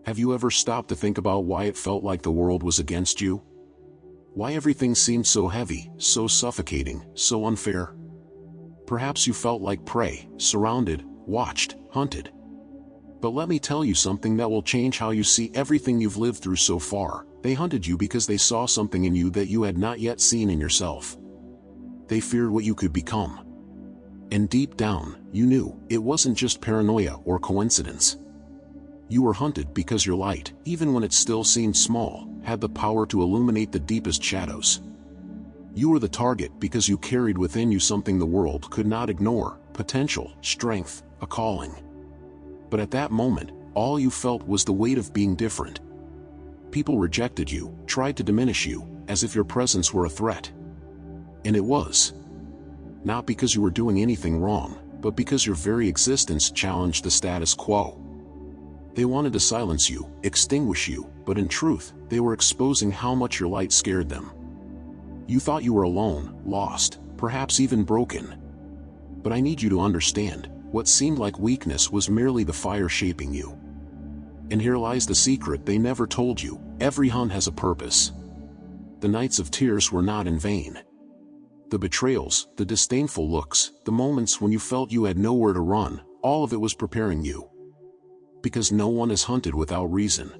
Have you ever stopped to think about why it felt like the world was against you? Why everything seemed so heavy, so suffocating, so unfair? Perhaps you felt like prey, surrounded, watched, hunted. But let me tell you something that will change how you see everything you've lived through so far. They hunted you because they saw something in you that you had not yet seen in yourself. They feared what you could become. And deep down, you knew it wasn't just paranoia or coincidence. You were hunted because your light, even when it still seemed small, had the power to illuminate the deepest shadows. You were the target because you carried within you something the world could not ignore: potential, strength, a calling. But at that moment, all you felt was the weight of being different. People rejected you, tried to diminish you, as if your presence were a threat. And it was. Not because you were doing anything wrong, but because your very existence challenged the status quo. They wanted to silence you, extinguish you, but in truth, they were exposing how much your light scared them. You thought you were alone, lost, perhaps even broken. But I need you to understand, what seemed like weakness was merely the fire shaping you. And here lies the secret they never told you: every hunt has a purpose. The nights of tears were not in vain. The betrayals, the disdainful looks, the moments when you felt you had nowhere to run, all of it was preparing you. Because no one is hunted without reason.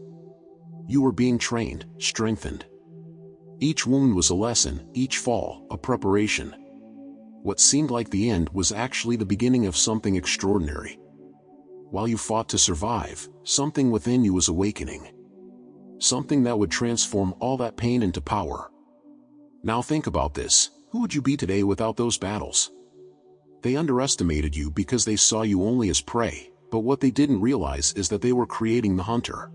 You were being trained, strengthened. Each wound was a lesson, each fall, a preparation. What seemed like the end was actually the beginning of something extraordinary. While you fought to survive, something within you was awakening. Something that would transform all that pain into power. Now think about this: who would you be today without those battles? They underestimated you because they saw you only as prey. But what they didn't realize is that they were creating the hunter.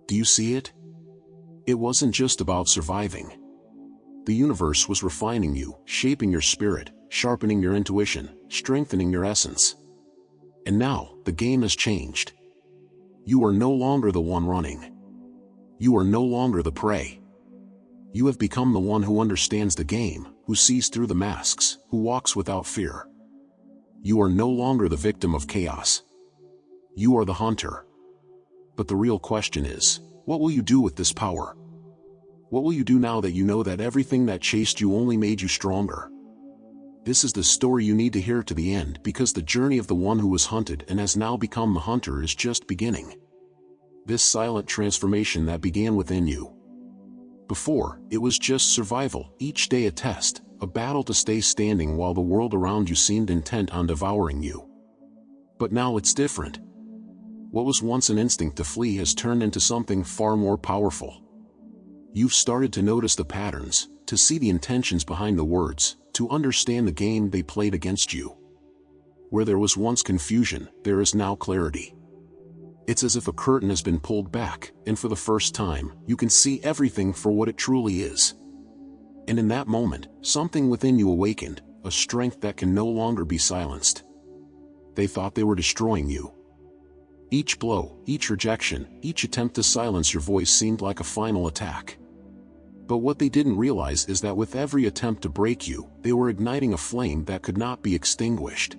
Do you see it? It wasn't just about surviving. The universe was refining you, shaping your spirit, sharpening your intuition, strengthening your essence. And now, the game has changed. You are no longer the one running. You are no longer the prey. You have become the one who understands the game, who sees through the masks, who walks without fear. You are no longer the victim of chaos. You are the hunter. But the real question is, what will you do with this power? What will you do now that you know that everything that chased you only made you stronger? This is the story you need to hear to the end, because the journey of the one who was hunted and has now become the hunter is just beginning. This silent transformation that began within you. Before, it was just survival, each day a test, a battle to stay standing while the world around you seemed intent on devouring you. But now it's different. What was once an instinct to flee has turned into something far more powerful. You've started to notice the patterns, to see the intentions behind the words, to understand the game they played against you. Where there was once confusion, there is now clarity. It's as if a curtain has been pulled back, and for the first time, you can see everything for what it truly is. And in that moment, something within you awakened, a strength that can no longer be silenced. They thought they were destroying you. Each blow, each rejection, each attempt to silence your voice seemed like a final attack. But what they didn't realize is that with every attempt to break you, they were igniting a flame that could not be extinguished.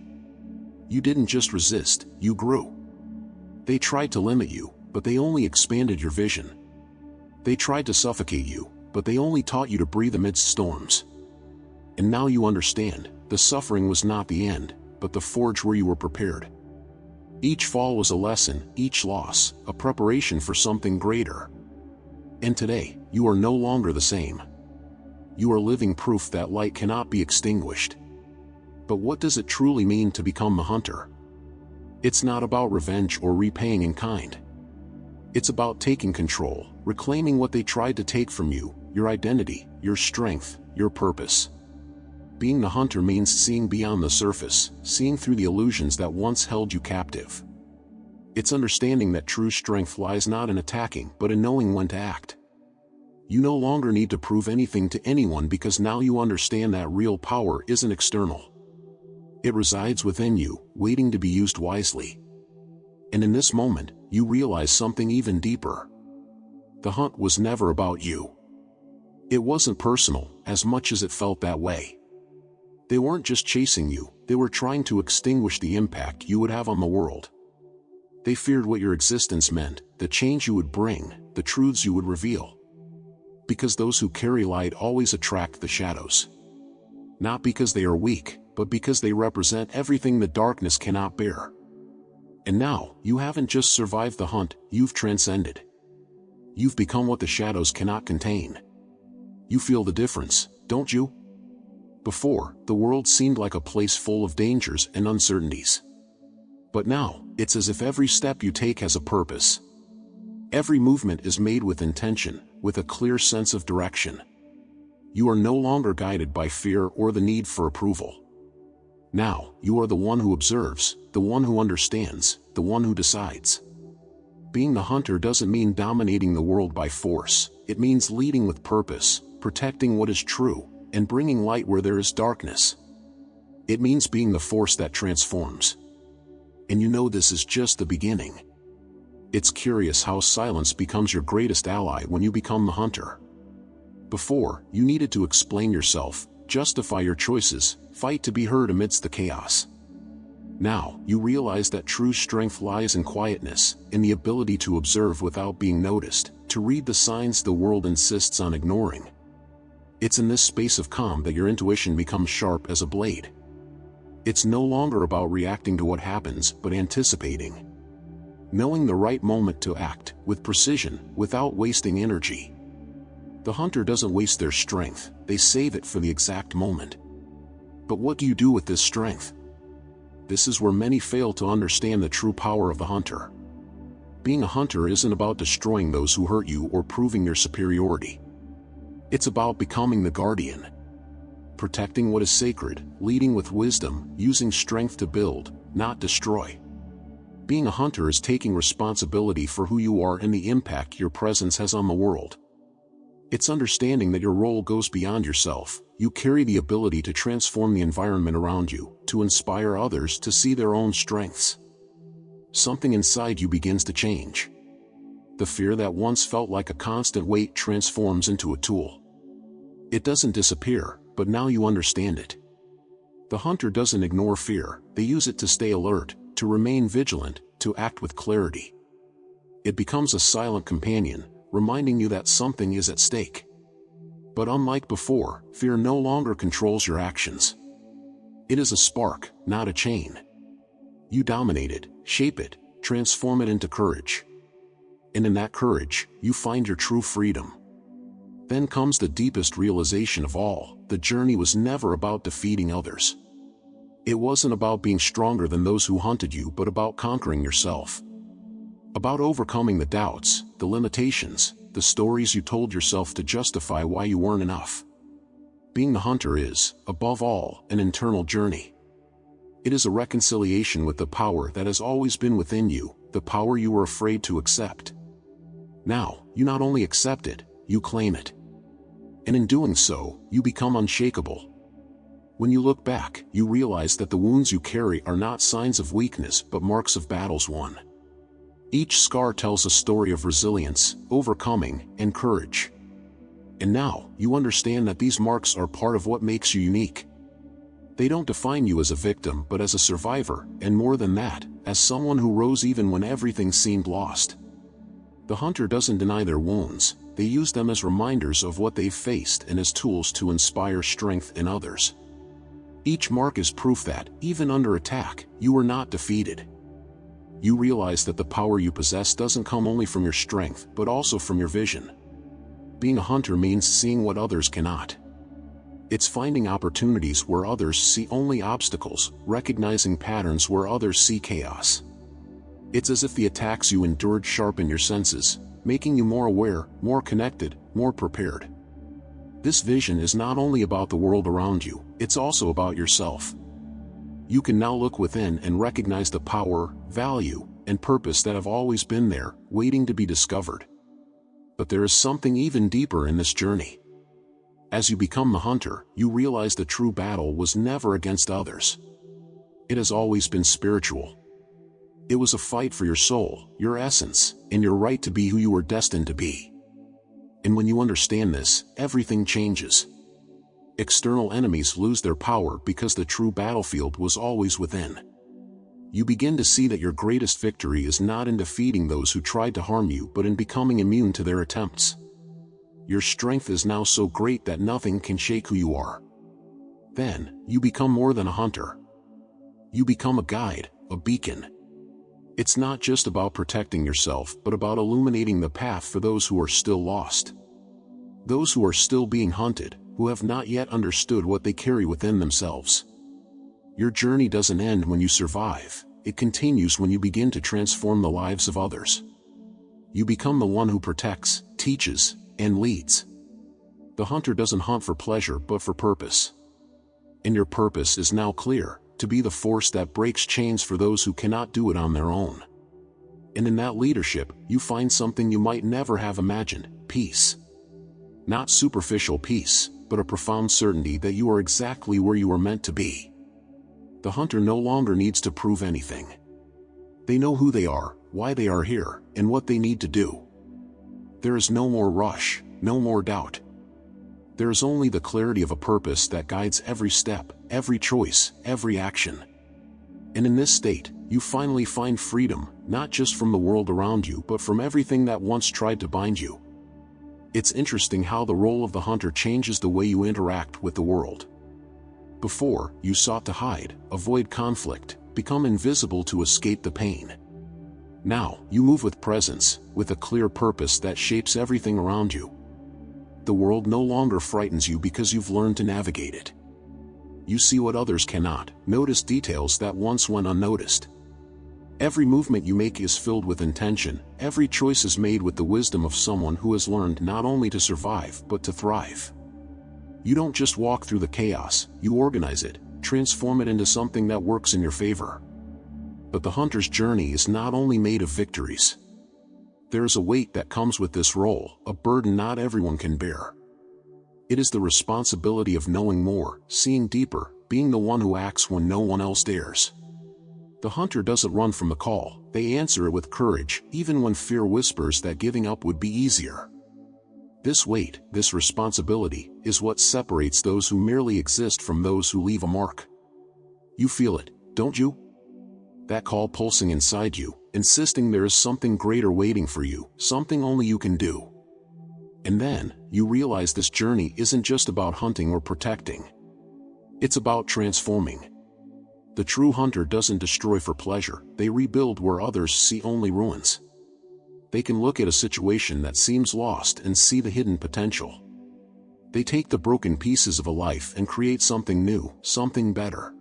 You didn't just resist, you grew. They tried to limit you, but they only expanded your vision. They tried to suffocate you, but they only taught you to breathe amidst storms. And now you understand, the suffering was not the end, but the forge where you were prepared. Each fall was a lesson, each loss, a preparation for something greater. And today, you are no longer the same. You are living proof that light cannot be extinguished. But what does it truly mean to become the hunter? It's not about revenge or repaying in kind. It's about taking control, reclaiming what they tried to take from you, your identity, your strength, your purpose. Being the hunter means seeing beyond the surface, seeing through the illusions that once held you captive. It's understanding that true strength lies not in attacking but in knowing when to act. You no longer need to prove anything to anyone because now you understand that real power isn't external. It resides within you, waiting to be used wisely. And in this moment, you realize something even deeper. The hunt was never about you. It wasn't personal, as much as it felt that way. They weren't just chasing you, they were trying to extinguish the impact you would have on the world. They feared what your existence meant, the change you would bring, the truths you would reveal. Because those who carry light always attract the shadows. Not because they are weak, but because they represent everything the darkness cannot bear. And now, you haven't just survived the hunt, you've transcended. You've become what the shadows cannot contain. You feel the difference, don't you? Before, the world seemed like a place full of dangers and uncertainties. But now, it's as if every step you take has a purpose. Every movement is made with intention, with a clear sense of direction. You are no longer guided by fear or the need for approval. Now, you are the one who observes, the one who understands, the one who decides. Being the hunter doesn't mean dominating the world by force, it means leading with purpose, protecting what is true, and bringing light where there is darkness. It means being the force that transforms. And you know this is just the beginning. It's curious how silence becomes your greatest ally when you become the hunter. Before, you needed to explain yourself, justify your choices, fight to be heard amidst the chaos. Now, you realize that true strength lies in quietness, in the ability to observe without being noticed, to read the signs the world insists on ignoring. It's in this space of calm that your intuition becomes sharp as a blade. It's no longer about reacting to what happens, but anticipating. Knowing the right moment to act, with precision, without wasting energy. The hunter doesn't waste their strength, they save it for the exact moment. But what do you do with this strength? This is where many fail to understand the true power of the hunter. Being a hunter isn't about destroying those who hurt you or proving your superiority. It's about becoming the guardian. Protecting what is sacred, leading with wisdom, using strength to build, not destroy. Being a hunter is taking responsibility for who you are and the impact your presence has on the world. It's understanding that your role goes beyond yourself. You carry the ability to transform the environment around you, to inspire others to see their own strengths. Something inside you begins to change. The fear that once felt like a constant weight transforms into a tool. It doesn't disappear, but now you understand it. The hunter doesn't ignore fear, they use it to stay alert, to remain vigilant, to act with clarity. It becomes a silent companion, reminding you that something is at stake. But unlike before, fear no longer controls your actions. It is a spark, not a chain. You dominate it, shape it, transform it into courage. And in that courage, you find your true freedom. Then comes the deepest realization of all: the journey was never about defeating others. It wasn't about being stronger than those who hunted you, but about conquering yourself. About overcoming the doubts, the limitations, the stories you told yourself to justify why you weren't enough. Being the hunter is, above all, an internal journey. It is a reconciliation with the power that has always been within you, the power you were afraid to accept. Now, you not only accept it, you claim it. And in doing so, you become unshakable. When you look back, you realize that the wounds you carry are not signs of weakness but marks of battles won. Each scar tells a story of resilience, overcoming, and courage. And now, you understand that these marks are part of what makes you unique. They don't define you as a victim but as a survivor, and more than that, as someone who rose even when everything seemed lost. The hunter doesn't deny their wounds, they use them as reminders of what they've faced and as tools to inspire strength in others. Each mark is proof that, even under attack, you were not defeated. You realize that the power you possess doesn't come only from your strength, but also from your vision. Being a hunter means seeing what others cannot. It's finding opportunities where others see only obstacles, recognizing patterns where others see chaos. It's as if the attacks you endured sharpen your senses, making you more aware, more connected, more prepared. This vision is not only about the world around you, it's also about yourself. You can now look within and recognize the power, value, and purpose that have always been there, waiting to be discovered. But there is something even deeper in this journey. As you become the hunter, you realize the true battle was never against others. It has always been spiritual. It was a fight for your soul, your essence, and your right to be who you were destined to be. And when you understand this, everything changes. External enemies lose their power because the true battlefield was always within. You begin to see that your greatest victory is not in defeating those who tried to harm you but in becoming immune to their attempts. Your strength is now so great that nothing can shake who you are. Then, you become more than a hunter. You become a guide, a beacon. It's not just about protecting yourself but about illuminating the path for those who are still lost. Those who are still being hunted, who have not yet understood what they carry within themselves. Your journey doesn't end when you survive, it continues when you begin to transform the lives of others. You become the one who protects, teaches, and leads. The hunter doesn't hunt for pleasure but for purpose. And your purpose is now clear, to be the force that breaks chains for those who cannot do it on their own. And in that leadership, you find something you might never have imagined: peace. Not superficial peace, but a profound certainty that you are exactly where you are meant to be. The hunter no longer needs to prove anything. They know who they are, why they are here, and what they need to do. There is no more rush, no more doubt. There is only the clarity of a purpose that guides every step, every choice, every action. And in this state, you finally find freedom, not just from the world around you but from everything that once tried to bind you. It's interesting how the role of the hunter changes the way you interact with the world. Before, you sought to hide, avoid conflict, become invisible to escape the pain. Now, you move with presence, with a clear purpose that shapes everything around you. The world no longer frightens you because you've learned to navigate it. You see what others cannot, notice details that once went unnoticed. Every movement you make is filled with intention, every choice is made with the wisdom of someone who has learned not only to survive but to thrive. You don't just walk through the chaos, you organize it, transform it into something that works in your favor. But the hunter's journey is not only made of victories. There is a weight that comes with this role, a burden not everyone can bear. It is the responsibility of knowing more, seeing deeper, being the one who acts when no one else dares. The hunter doesn't run from the call, they answer it with courage, even when fear whispers that giving up would be easier. This weight, this responsibility, is what separates those who merely exist from those who leave a mark. You feel it, don't you? That call pulsing inside you, insisting there is something greater waiting for you, something only you can do. And then, you realize this journey isn't just about hunting or protecting. It's about transforming. The true hunter doesn't destroy for pleasure, they rebuild where others see only ruins. They can look at a situation that seems lost and see the hidden potential. They take the broken pieces of a life and create something new, something better.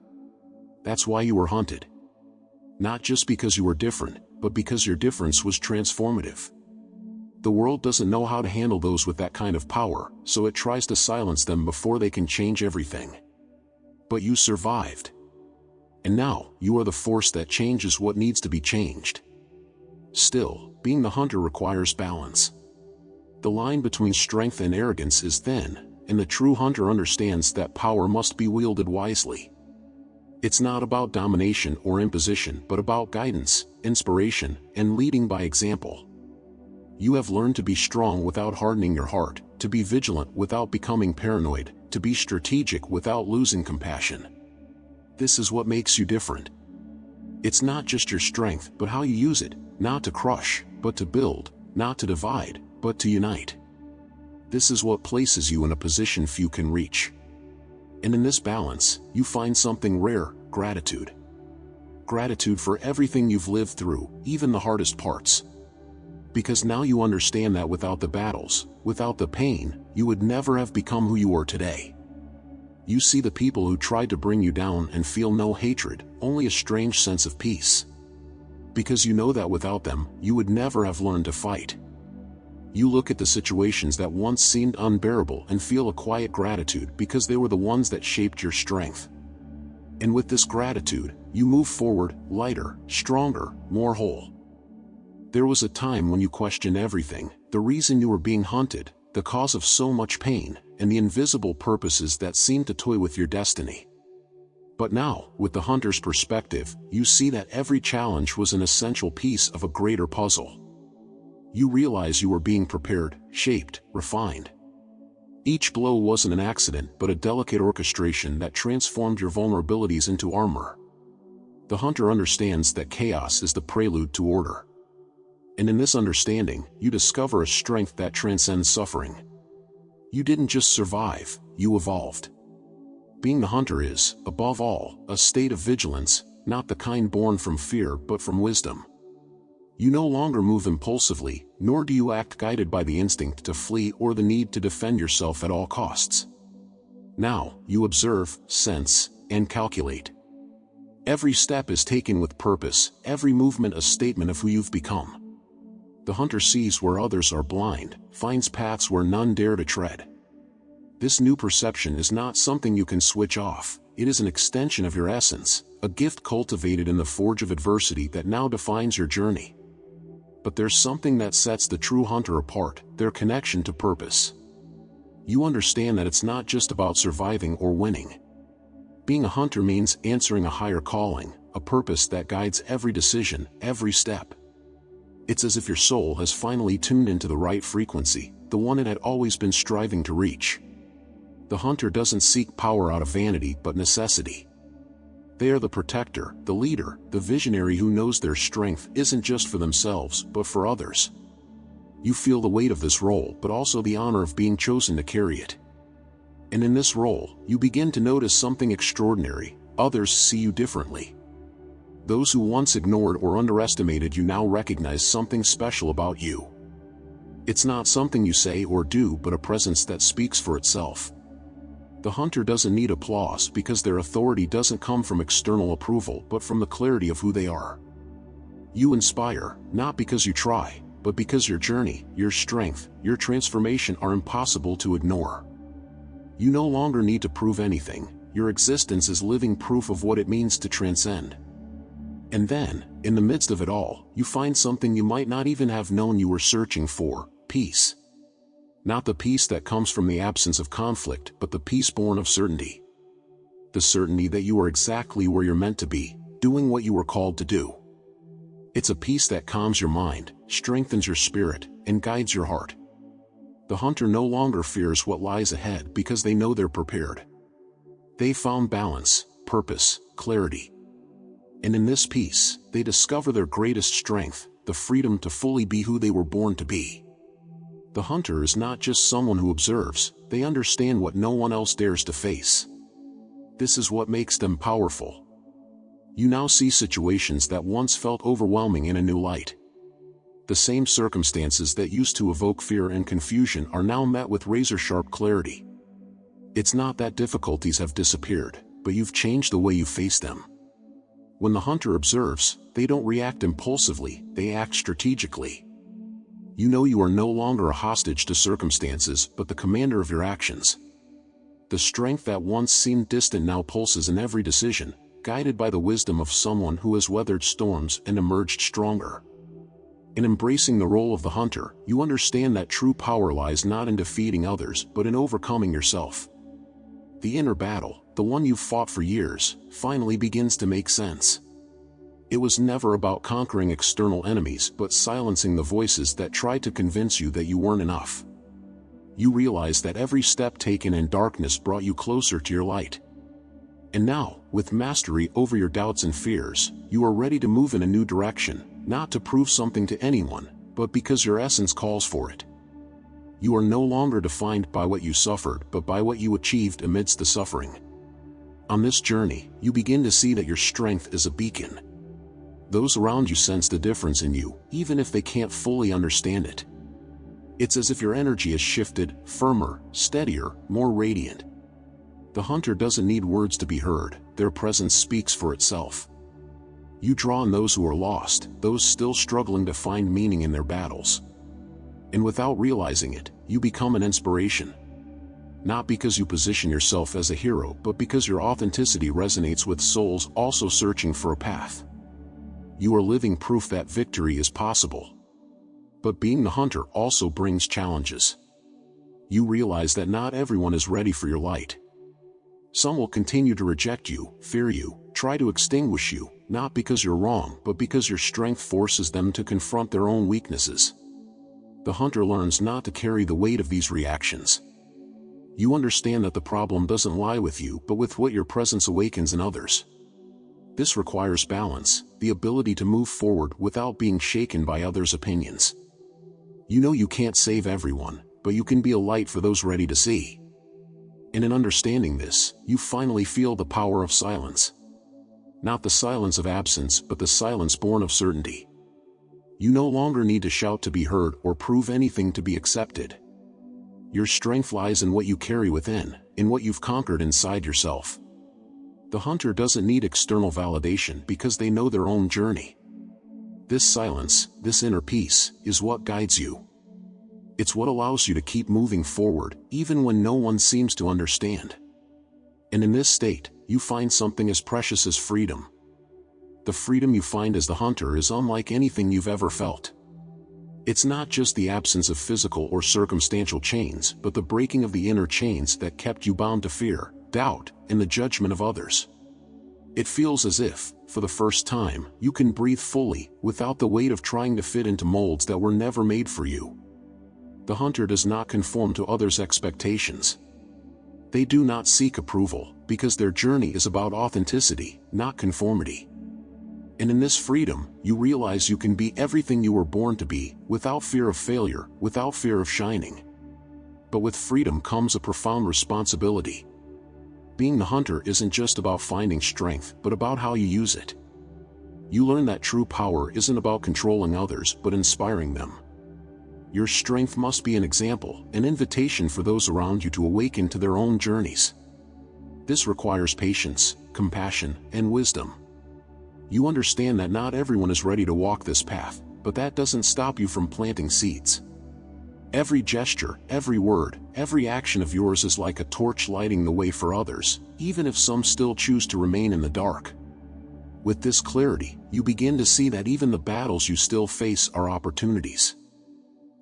That's why you were hunted. Not just because you were different, but because your difference was transformative. The world doesn't know how to handle those with that kind of power, so it tries to silence them before they can change everything. But you survived. And now, you are the force that changes what needs to be changed. Still, being the hunter requires balance. The line between strength and arrogance is thin, and the true hunter understands that power must be wielded wisely. It's not about domination or imposition but about guidance, inspiration, and leading by example. You have learned to be strong without hardening your heart, to be vigilant without becoming paranoid, to be strategic without losing compassion. This is what makes you different. It's not just your strength but how you use it, not to crush, but to build, not to divide, but to unite. This is what places you in a position few can reach. And in this balance, you find something rare: gratitude. Gratitude for everything you've lived through, even the hardest parts. Because now you understand that without the battles, without the pain, you would never have become who you are today. You see the people who tried to bring you down and feel no hatred, only a strange sense of peace. Because you know that without them, you would never have learned to fight. You look at the situations that once seemed unbearable and feel a quiet gratitude because they were the ones that shaped your strength. And with this gratitude, you move forward, lighter, stronger, more whole. There was a time when you questioned everything, the reason you were being hunted, the cause of so much pain, and the invisible purposes that seemed to toy with your destiny. But now, with the hunter's perspective, you see that every challenge was an essential piece of a greater puzzle. You realize you were being prepared, shaped, refined. Each blow wasn't an accident but a delicate orchestration that transformed your vulnerabilities into armor. The hunter understands that chaos is the prelude to order. And in this understanding, you discover a strength that transcends suffering. You didn't just survive, you evolved. Being the hunter is, above all, a state of vigilance, not the kind born from fear but from wisdom. You no longer move impulsively, nor do you act guided by the instinct to flee or the need to defend yourself at all costs. Now, you observe, sense, and calculate. Every step is taken with purpose, every movement a statement of who you've become. The hunter sees where others are blind, finds paths where none dare to tread. This new perception is not something you can switch off, it is an extension of your essence, a gift cultivated in the forge of adversity that now defines your journey. But there's something that sets the true hunter apart, their connection to purpose. You understand that it's not just about surviving or winning. Being a hunter means answering a higher calling, a purpose that guides every decision, every step. It's as if your soul has finally tuned into the right frequency, the one it had always been striving to reach. The hunter doesn't seek power out of vanity but necessity. They are the protector, the leader, the visionary who knows their strength isn't just for themselves but for others. You feel the weight of this role but also the honor of being chosen to carry it. And in this role, you begin to notice something extraordinary. Others see you differently. Those who once ignored or underestimated you now recognize something special about you. It's not something you say or do but a presence that speaks for itself. The hunter doesn't need applause because their authority doesn't come from external approval but from the clarity of who they are. You inspire, not because you try, but because your journey, your strength, your transformation are impossible to ignore. You no longer need to prove anything, your existence is living proof of what it means to transcend. And then, in the midst of it all, you find something you might not even have known you were searching for: peace. Not the peace that comes from the absence of conflict, but the peace born of certainty. The certainty that you are exactly where you're meant to be, doing what you were called to do. It's a peace that calms your mind, strengthens your spirit, and guides your heart. The hunter no longer fears what lies ahead because they know they're prepared. They found balance, purpose, clarity. And in this peace, they discover their greatest strength, the freedom to fully be who they were born to be. The hunter is not just someone who observes, they understand what no one else dares to face. This is what makes them powerful. You now see situations that once felt overwhelming in a new light. The same circumstances that used to evoke fear and confusion are now met with razor-sharp clarity. It's not that difficulties have disappeared, but you've changed the way you face them. When the hunter observes, they don't react impulsively, they act strategically. You know you are no longer a hostage to circumstances but the commander of your actions. The strength that once seemed distant now pulses in every decision, guided by the wisdom of someone who has weathered storms and emerged stronger. In embracing the role of the hunter, you understand that true power lies not in defeating others but in overcoming yourself. The inner battle, the one you've fought for years, finally begins to make sense. It was never about conquering external enemies but silencing the voices that tried to convince you that you weren't enough. You realize that every step taken in darkness brought you closer to your light. And now, with mastery over your doubts and fears, you are ready to move in a new direction, not to prove something to anyone, but because your essence calls for it. You are no longer defined by what you suffered but by what you achieved amidst the suffering. On this journey, you begin to see that your strength is a beacon. Those around you sense the difference in you, even if they can't fully understand it. It's as if your energy has shifted, firmer, steadier, more radiant. The hunter doesn't need words to be heard, their presence speaks for itself. You draw on those who are lost, those still struggling to find meaning in their battles. And without realizing it, you become an inspiration. Not because you position yourself as a hero but because your authenticity resonates with souls also searching for a path. You are living proof that victory is possible. But being the hunter also brings challenges. You realize that not everyone is ready for your light. Some will continue to reject you, fear you, try to extinguish you, not because you're wrong but because your strength forces them to confront their own weaknesses. The hunter learns not to carry the weight of these reactions. You understand that the problem doesn't lie with you but with what your presence awakens in others. This requires balance, the ability to move forward without being shaken by others' opinions. You know you can't save everyone, but you can be a light for those ready to see. And in understanding this, you finally feel the power of silence. Not the silence of absence, but the silence born of certainty. You no longer need to shout to be heard or prove anything to be accepted. Your strength lies in what you carry within, in what you've conquered inside yourself. The hunter doesn't need external validation because they know their own journey. This silence, this inner peace, is what guides you. It's what allows you to keep moving forward, even when no one seems to understand. And in this state, you find something as precious as freedom. The freedom you find as the hunter is unlike anything you've ever felt. It's not just the absence of physical or circumstantial chains, but the breaking of the inner chains that kept you bound to fear, doubt, and the judgment of others. It feels as if, for the first time, you can breathe fully, without the weight of trying to fit into molds that were never made for you. The hunter does not conform to others' expectations. They do not seek approval, because their journey is about authenticity, not conformity. And in this freedom, you realize you can be everything you were born to be, without fear of failure, without fear of shining. But with freedom comes a profound responsibility. Being the hunter isn't just about finding strength, but about how you use it. You learn that true power isn't about controlling others, but inspiring them. Your strength must be an example, an invitation for those around you to awaken to their own journeys. This requires patience, compassion, and wisdom. You understand that not everyone is ready to walk this path, but that doesn't stop you from planting seeds. Every gesture, every word, every action of yours is like a torch lighting the way for others, even if some still choose to remain in the dark. With this clarity, you begin to see that even the battles you still face are opportunities.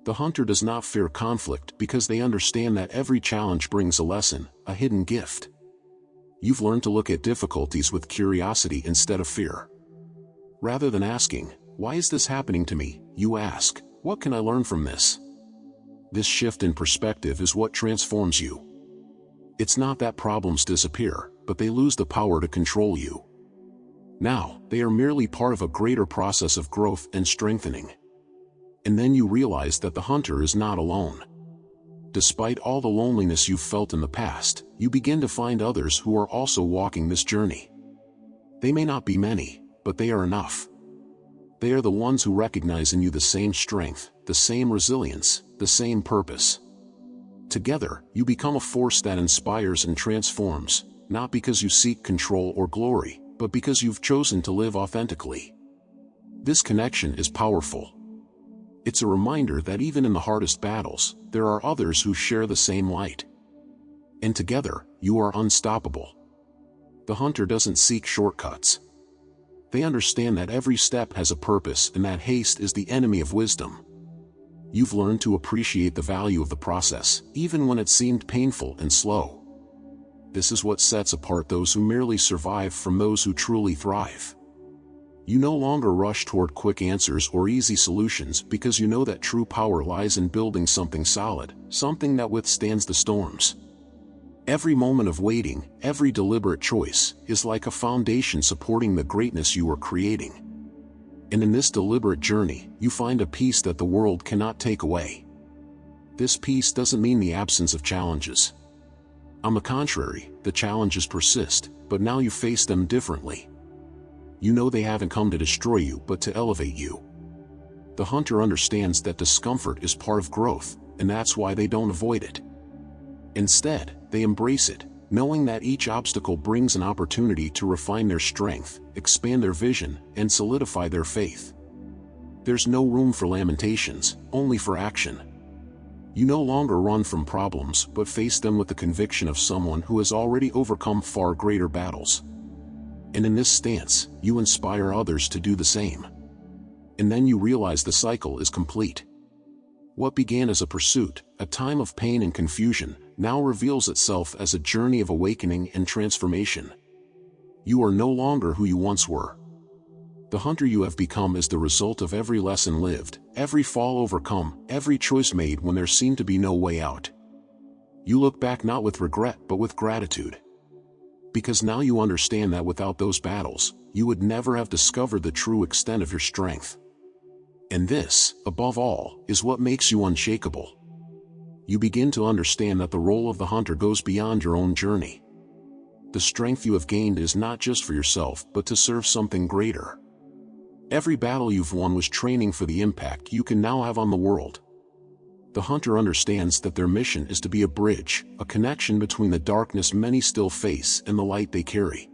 The hunter does not fear conflict because they understand that every challenge brings a lesson, a hidden gift. You've learned to look at difficulties with curiosity instead of fear. Rather than asking, "Why is this happening to me?" you ask, "What can I learn from this?" This shift in perspective is what transforms you. It's not that problems disappear, but they lose the power to control you. Now, they are merely part of a greater process of growth and strengthening. And then you realize that the hunter is not alone. Despite all the loneliness you've felt in the past, you begin to find others who are also walking this journey. They may not be many, but they are enough. They are the ones who recognize in you the same strength, the same resilience, the same purpose. Together, you become a force that inspires and transforms, not because you seek control or glory, but because you've chosen to live authentically. This connection is powerful. It's a reminder that even in the hardest battles, there are others who share the same light. And together, you are unstoppable. The hunter doesn't seek shortcuts. They understand that every step has a purpose and that haste is the enemy of wisdom. You've learned to appreciate the value of the process, even when it seemed painful and slow. This is what sets apart those who merely survive from those who truly thrive. You no longer rush toward quick answers or easy solutions because you know that true power lies in building something solid, something that withstands the storms. Every moment of waiting, every deliberate choice, is like a foundation supporting the greatness you are creating. And in this deliberate journey, you find a peace that the world cannot take away. This peace doesn't mean the absence of challenges. On the contrary, the challenges persist, but now you face them differently. You know they haven't come to destroy you but to elevate you. The hunter understands that discomfort is part of growth, and that's why they don't avoid it. Instead, they embrace it, knowing that each obstacle brings an opportunity to refine their strength, expand their vision, and solidify their faith. There's no room for lamentations, only for action. You no longer run from problems but face them with the conviction of someone who has already overcome far greater battles. And in this stance, you inspire others to do the same. And then you realize the cycle is complete. What began as a pursuit, a time of pain and confusion, now reveals itself as a journey of awakening and transformation. You are no longer who you once were. The hunter you have become is the result of every lesson lived, every fall overcome, every choice made when there seemed to be no way out. You look back not with regret but with gratitude. Because now you understand that without those battles, you would never have discovered the true extent of your strength. And this, above all, is what makes you unshakable. You begin to understand that the role of the hunter goes beyond your own journey. The strength you have gained is not just for yourself but to serve something greater. Every battle you've won was training for the impact you can now have on the world. The hunter understands that their mission is to be a bridge, a connection between the darkness many still face and the light they carry.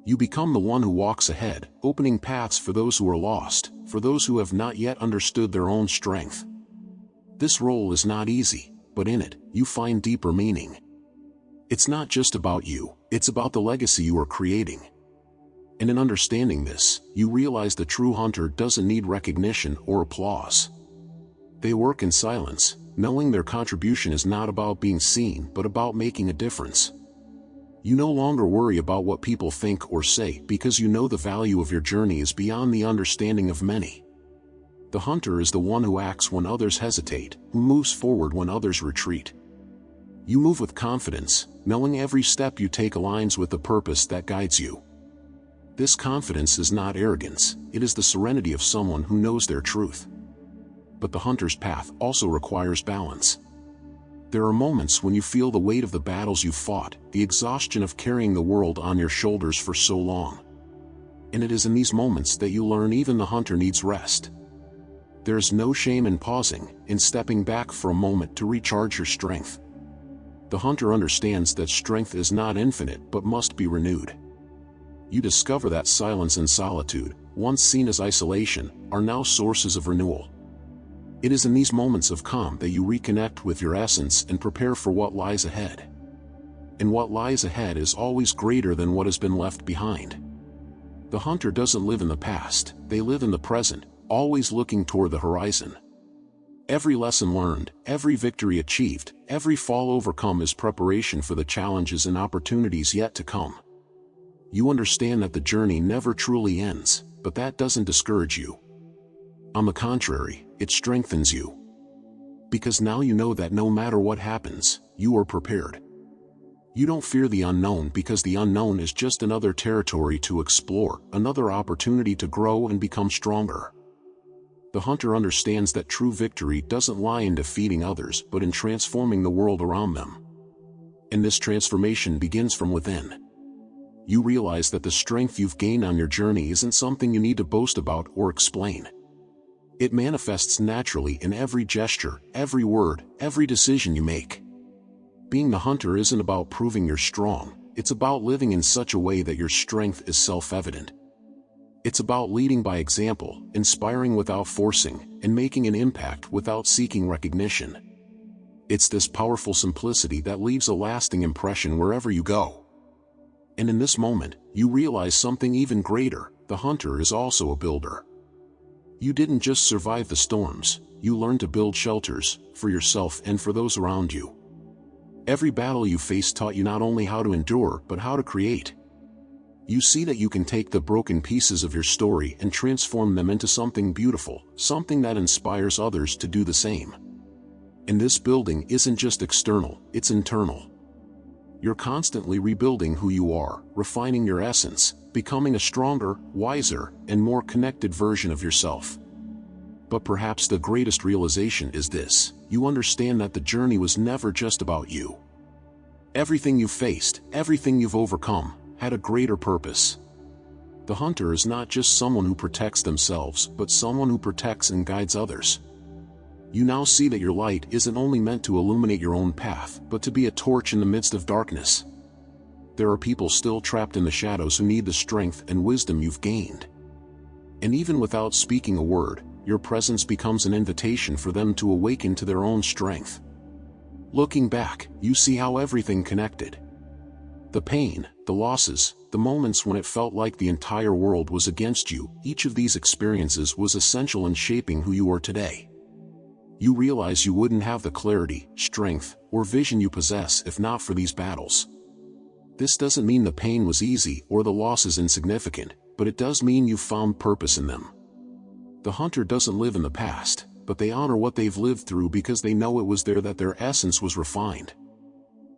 You become the one who walks ahead, opening paths for those who are lost, for those who have not yet understood their own strength. This role is not easy, but in it, you find deeper meaning. It's not just about you, it's about the legacy you are creating. And in understanding this, you realize the true hunter doesn't need recognition or applause. They work in silence, knowing their contribution is not about being seen but about making a difference. You no longer worry about what people think or say because you know the value of your journey is beyond the understanding of many. The hunter is the one who acts when others hesitate, who moves forward when others retreat. You move with confidence, knowing every step you take aligns with the purpose that guides you. This confidence is not arrogance, it is the serenity of someone who knows their truth. But the hunter's path also requires balance. There are moments when you feel the weight of the battles you've fought, the exhaustion of carrying the world on your shoulders for so long. And it is in these moments that you learn even the hunter needs rest. There is no shame in pausing, in stepping back for a moment to recharge your strength. The hunter understands that strength is not infinite but must be renewed. You discover that silence and solitude, once seen as isolation, are now sources of renewal. It is in these moments of calm that you reconnect with your essence and prepare for what lies ahead. And what lies ahead is always greater than what has been left behind. The hunter doesn't live in the past, they live in the present, always looking toward the horizon. Every lesson learned, every victory achieved, every fall overcome is preparation for the challenges and opportunities yet to come. You understand that the journey never truly ends, but that doesn't discourage you. On the contrary, it strengthens you. Because now you know that no matter what happens, you are prepared. You don't fear the unknown because the unknown is just another territory to explore, another opportunity to grow and become stronger. The hunter understands that true victory doesn't lie in defeating others but in transforming the world around them. And this transformation begins from within. You realize that the strength you've gained on your journey isn't something you need to boast about or explain. It manifests naturally in every gesture, every word, every decision you make. Being the hunter isn't about proving you're strong, it's about living in such a way that your strength is self-evident. It's about leading by example, inspiring without forcing, and making an impact without seeking recognition. It's this powerful simplicity that leaves a lasting impression wherever you go. And in this moment, you realize something even greater: the hunter is also a builder. You didn't just survive the storms, you learned to build shelters, for yourself and for those around you. Every battle you faced taught you not only how to endure but how to create. You see that you can take the broken pieces of your story and transform them into something beautiful, something that inspires others to do the same. And this building isn't just external, it's internal. You're constantly rebuilding who you are, refining your essence, becoming a stronger, wiser, and more connected version of yourself. But perhaps the greatest realization is this: you understand that the journey was never just about you. Everything you faced, everything you've overcome, had a greater purpose. The hunter is not just someone who protects themselves, but someone who protects and guides others. You now see that your light isn't only meant to illuminate your own path, but to be a torch in the midst of darkness. There are people still trapped in the shadows who need the strength and wisdom you've gained. And even without speaking a word, your presence becomes an invitation for them to awaken to their own strength. Looking back, you see how everything connected. The pain, the losses, the moments when it felt like the entire world was against you, each of these experiences was essential in shaping who you are today. You realize you wouldn't have the clarity, strength, or vision you possess if not for these battles. This doesn't mean the pain was easy or the losses insignificant, but it does mean you found purpose in them. The hunter doesn't live in the past, but they honor what they've lived through because they know it was there that their essence was refined.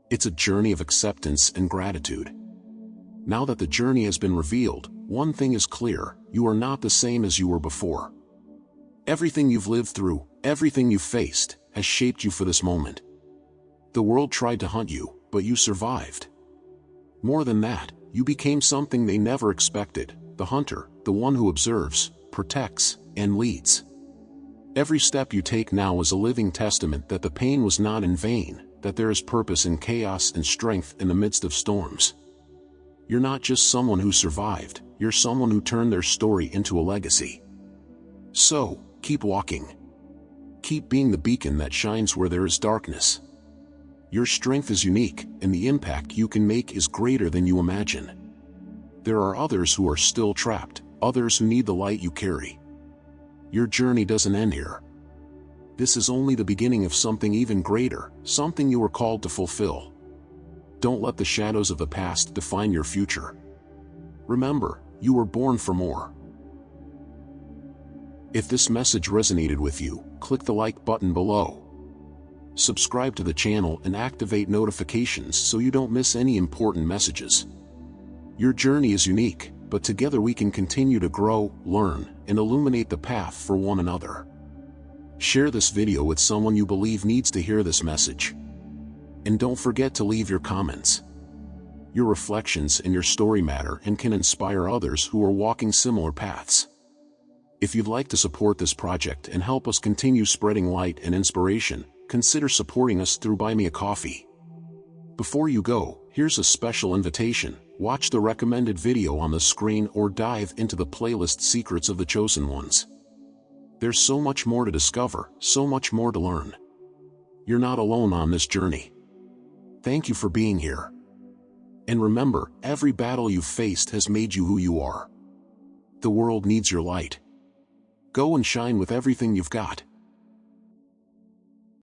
It's a journey of acceptance and gratitude. Now that the journey has been revealed, one thing is clear: you are not the same as you were before. Everything you've lived through, everything you've faced, has shaped you for this moment. The world tried to hunt you, but you survived. More than that, you became something they never expected: the hunter, the one who observes, protects, and leads. Every step you take now is a living testament that the pain was not in vain, that there is purpose in chaos and strength in the midst of storms. You're not just someone who survived, you're someone who turned their story into a legacy. So, keep walking. Keep being the beacon that shines where there is darkness. Your strength is unique, and the impact you can make is greater than you imagine. There are others who are still trapped, others who need the light you carry. Your journey doesn't end here. This is only the beginning of something even greater, something you were called to fulfill. Don't let the shadows of the past define your future. Remember, you were born for more. If this message resonated with you, click the like button below. Subscribe to the channel and activate notifications so you don't miss any important messages. Your journey is unique, but together we can continue to grow, learn, and illuminate the path for one another. Share this video with someone you believe needs to hear this message. And don't forget to leave your comments. Your reflections and your story matter and can inspire others who are walking similar paths. If you'd like to support this project and help us continue spreading light and inspiration, consider supporting us through Buy Me a Coffee. Before you go, here's a special invitation: watch the recommended video on the screen or dive into the playlist Secrets of the Chosen Ones. There's so much more to discover, so much more to learn. You're not alone on this journey. Thank you for being here. And remember, every battle you've faced has made you who you are. The world needs your light. Go and shine with everything you've got.